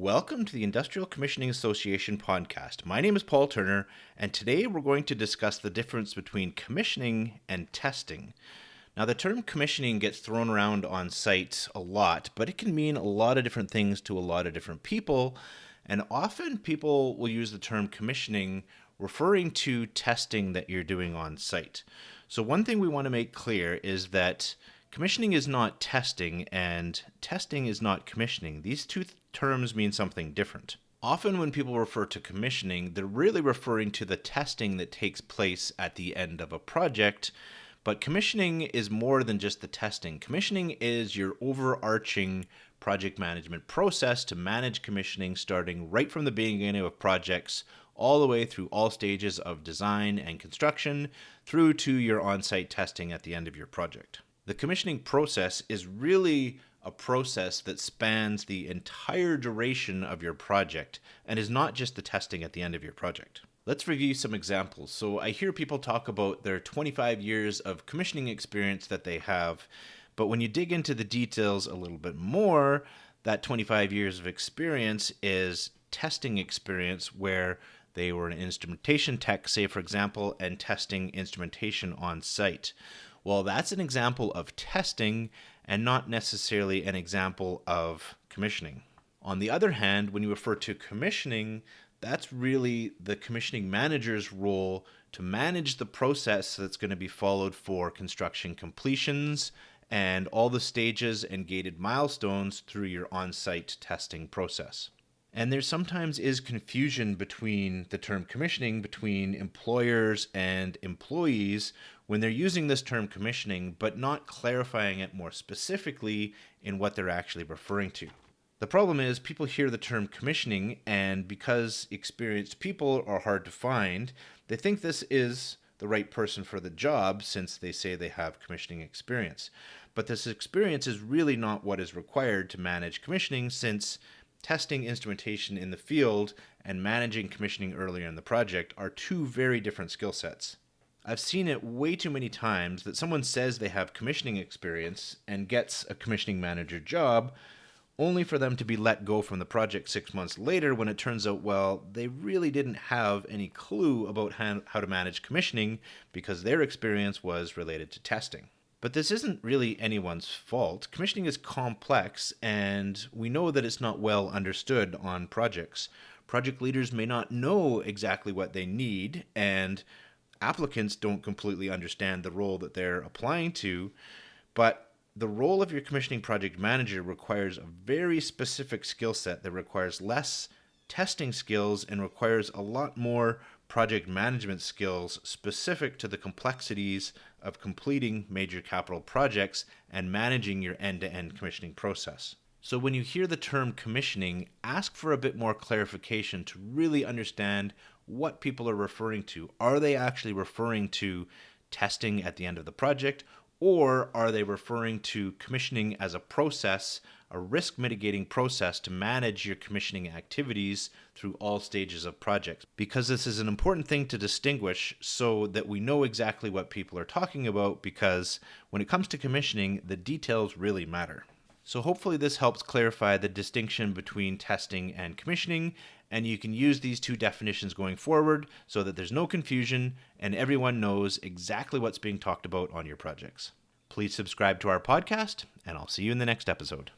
Welcome to the Industrial Commissioning Association podcast. My name is Paul Turner, and today we're going to discuss the difference between commissioning and testing. Now, the term commissioning gets thrown around on site a lot, but it can mean a lot of different things to a lot of different people, and often people will use the term commissioning referring to testing that you're doing on site. So one thing we want to make clear is that commissioning is not testing, and testing is not commissioning. These two terms mean something different. Often when people refer to commissioning, they're really referring to the testing that takes place at the end of a project, but commissioning is more than just the testing. Commissioning is your overarching project management process to manage commissioning starting right from the beginning of projects all the way through all stages of design and construction through to your on-site testing at the end of your project. The commissioning process is really a process that spans the entire duration of your project and is not just the testing at the end of your project. Let's review some examples. So I hear people talk about their 25 years of commissioning experience that they have, but when you dig into the details a little bit more, that 25 years of experience is testing experience where they were an instrumentation tech, say for example, and testing instrumentation on site. Well, that's an example of testing and not necessarily an example of commissioning. On the other hand, when you refer to commissioning, that's really the commissioning manager's role to manage the process that's going to be followed for construction completions and all the stages and gated milestones through your on-site testing process. And there sometimes is confusion between the term commissioning between employers and employees when they're using this term commissioning, but not clarifying it more specifically in what they're actually referring to. The problem is people hear the term commissioning, and because experienced people are hard to find, they think this is the right person for the job since they say they have commissioning experience. But this experience is really not what is required to manage commissioning, since testing instrumentation in the field and managing commissioning earlier in the project are two very different skill sets. I've seen it way too many times that someone says they have commissioning experience and gets a commissioning manager job only for them to be let go from the project 6 months later when it turns out, well, they really didn't have any clue about how to manage commissioning because their experience was related to testing. But this isn't really anyone's fault. Commissioning is complex, and we know that it's not well understood on projects. Project leaders may not know exactly what they need, and applicants don't completely understand the role that they're applying to, but the role of your commissioning project manager requires a very specific skill set that requires less testing skills and requires a lot more project management skills specific to the complexities of completing major capital projects and managing your end-to-end commissioning process. So when you hear the term commissioning, ask for a bit more clarification to really understand what people are referring to. Are they actually referring to testing at the end of the project, or are they referring to commissioning as a process, a risk mitigating process to manage your commissioning activities through all stages of projects? Because this is an important thing to distinguish so that we know exactly what people are talking about, because when it comes to commissioning, the details really matter. So hopefully this helps clarify the distinction between testing and commissioning, and you can use these two definitions going forward so that there's no confusion and everyone knows exactly what's being talked about on your projects. Please subscribe to our podcast, and I'll see you in the next episode.